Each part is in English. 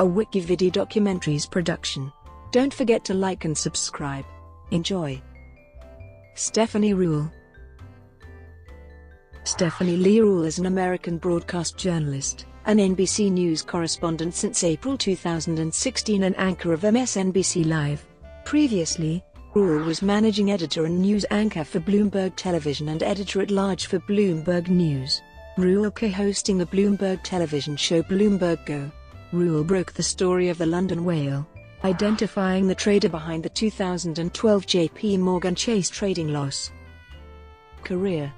a WikiVidi documentaries production. Don't forget to like and subscribe. Enjoy. Stephanie Ruhle. Stephanie Leigh Ruhle is an American broadcast journalist, an NBC News correspondent since April 2016 and anchor of MSNBC Live. Previously, Ruhle was managing editor and news anchor for Bloomberg Television and editor-at-large for Bloomberg News. Ruhle co-hosting the Bloomberg Television show Bloomberg GO. Ruhle broke the story of the London whale, identifying the trader behind the 2012 JPMorgan Chase trading loss. Career.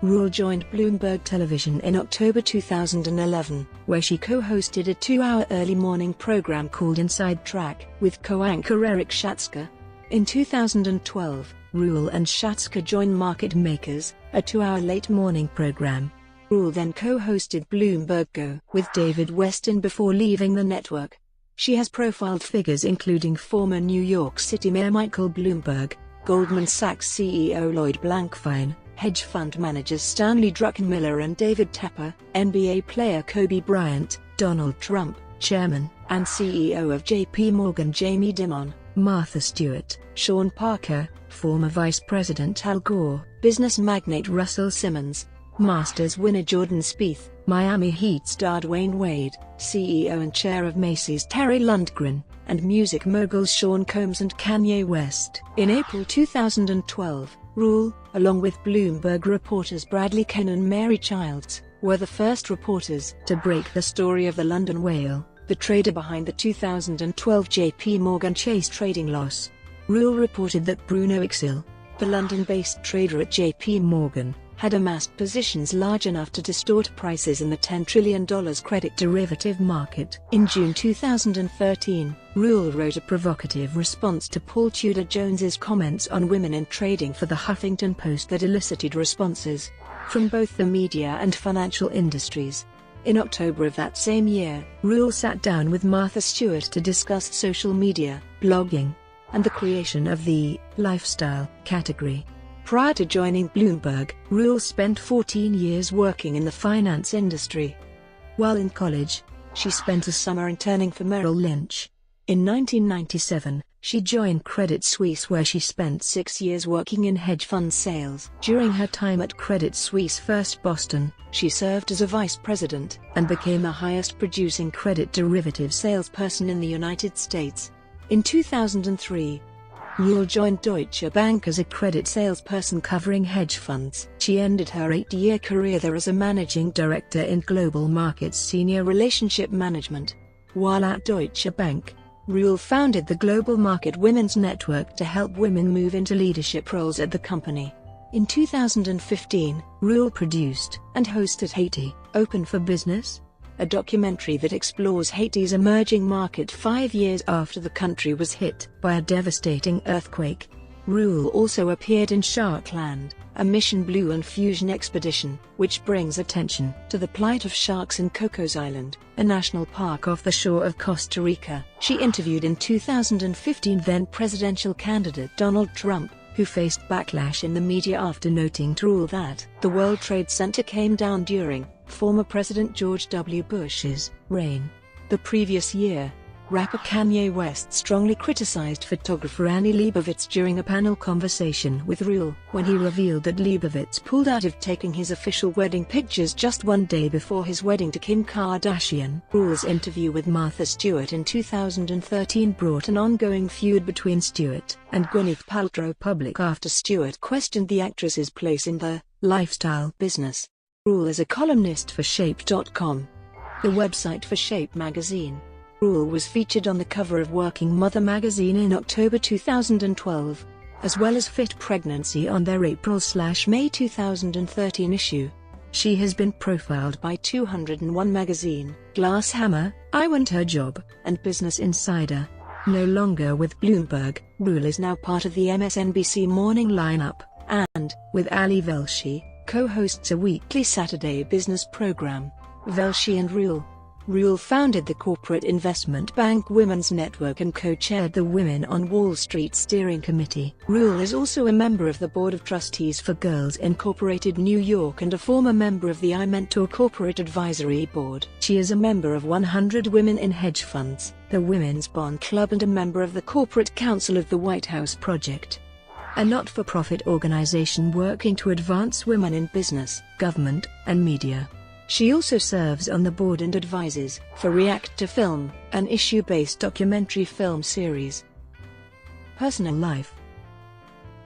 Ruhle joined Bloomberg Television in October 2011, where she co-hosted a 2-hour early morning program called Inside Track with co-anchor Eric Schatzker. In 2012, Ruhle and Schatzker joined Market Makers, a 2-hour late morning program. Ruhle then co-hosted Bloomberg GO with David Westin before leaving the network. She has profiled figures including former New York City Mayor Michael Bloomberg, Goldman Sachs CEO Lloyd Blankfein, hedge fund managers Stanley Druckenmiller and David Tepper, NBA player Kobe Bryant, Donald Trump, Chairman and CEO of JPMorgan Jamie Dimon, Martha Stewart, Sean Parker, former Vice President Al Gore, business magnate Russell Simmons, Masters winner Jordan Spieth, Miami Heat star Dwayne Wade, CEO and chair of Macy's Terry Lundgren, and music moguls Sean Combs and Kanye West. In April 2012, Ruhle, along with Bloomberg reporters Bradley Kenn and Mary Childs, were the first reporters to break the story of the London whale, the trader behind the 2012 JPMorgan Chase trading loss. Ruhle reported that Bruno Ixil, the London-based trader at JPMorgan, had amassed positions large enough to distort prices in the $10 trillion credit derivative market. In June 2013, Ruhle wrote a provocative response to Paul Tudor Jones's comments on women in trading for the Huffington Post that elicited responses from both the media and financial industries. In October of that same year, Ruhle sat down with Martha Stewart to discuss social media, blogging, and the creation of the lifestyle category. Prior to joining Bloomberg, Ruhle spent 14 years working in the finance industry. While in college, she spent a summer interning for Merrill Lynch. In 1997, she joined Credit Suisse where she spent 6 years working in hedge fund sales. During her time at Credit Suisse First Boston, she served as a vice president and became the highest producing credit derivative salesperson in the United States. In 2003, Ruhle joined Deutsche Bank as a credit salesperson covering hedge funds. She ended her 8-year career there as a managing director in global markets senior relationship management. While at Deutsche Bank, Ruhle founded the Global Market Women's Network to help women move into leadership roles at the company. In 2015, Ruhle produced and hosted Haiti, Open for Business, a documentary that explores Haiti's emerging market 5 years after the country was hit by a devastating earthquake. Ruhle also appeared in Sharkland, a Mission Blue and Fusion expedition, which brings attention to the plight of sharks in Cocos Island, a national park off the shore of Costa Rica. She interviewed in 2015 then-presidential candidate Donald Trump, who faced backlash in the media after noting to Ruhle that the World Trade Center came down during former President George W. Bush's reign. The previous year, rapper Kanye West strongly criticized photographer Annie Leibovitz during a panel conversation with Ruhle when he revealed that Leibovitz pulled out of taking his official wedding pictures just one day before his wedding to Kim Kardashian. Ruhle's interview with Martha Stewart in 2013 brought an ongoing feud between Stewart and Gwyneth Paltrow public after Stewart questioned the actress's place in the lifestyle business. Ruhle is a columnist for Shape.com, the website for Shape magazine. Ruhle was featured on the cover of Working Mother magazine in October 2012, as well as Fit Pregnancy on their April/May 2013 issue. She has been profiled by 201 magazine, Glass Hammer, I Want Her Job, and Business Insider. No longer with Bloomberg, Ruhle is now part of the MSNBC morning lineup, and, with Ali Velshi, co-hosts a weekly Saturday business program. Velshi and Ruhle Ruhle founded the corporate investment bank Women's Network and co-chaired the Women on Wall Street Steering Committee. Ruhle is also a member of the Board of Trustees for Girls Incorporated New York and a former member of the iMentor Corporate Advisory Board. She is a member of 100 Women in Hedge Funds, the Women's Bond Club, and a member of the Corporate Council of the White House Project, a not-for-profit organization working to advance women in business, government, and media. She also serves on the board and advises for React to Film, an issue-based documentary film series. Personal life.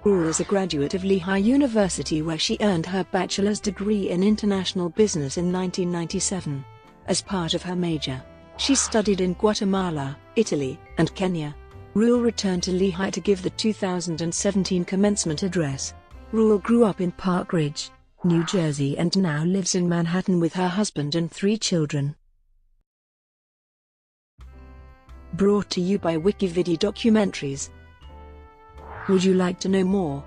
Ruhle is a graduate of Lehigh University, where she earned her bachelor's degree in international business in 1997. As part of her major, she studied in Guatemala, Italy, and Kenya. Ruhle returned to Lehigh to give the 2017 commencement address. Ruhle grew up in Park Ridge, New Jersey, and now lives in Manhattan with her husband and 3 children. Brought to you by WikiVidi Documentaries. Would you like to know more?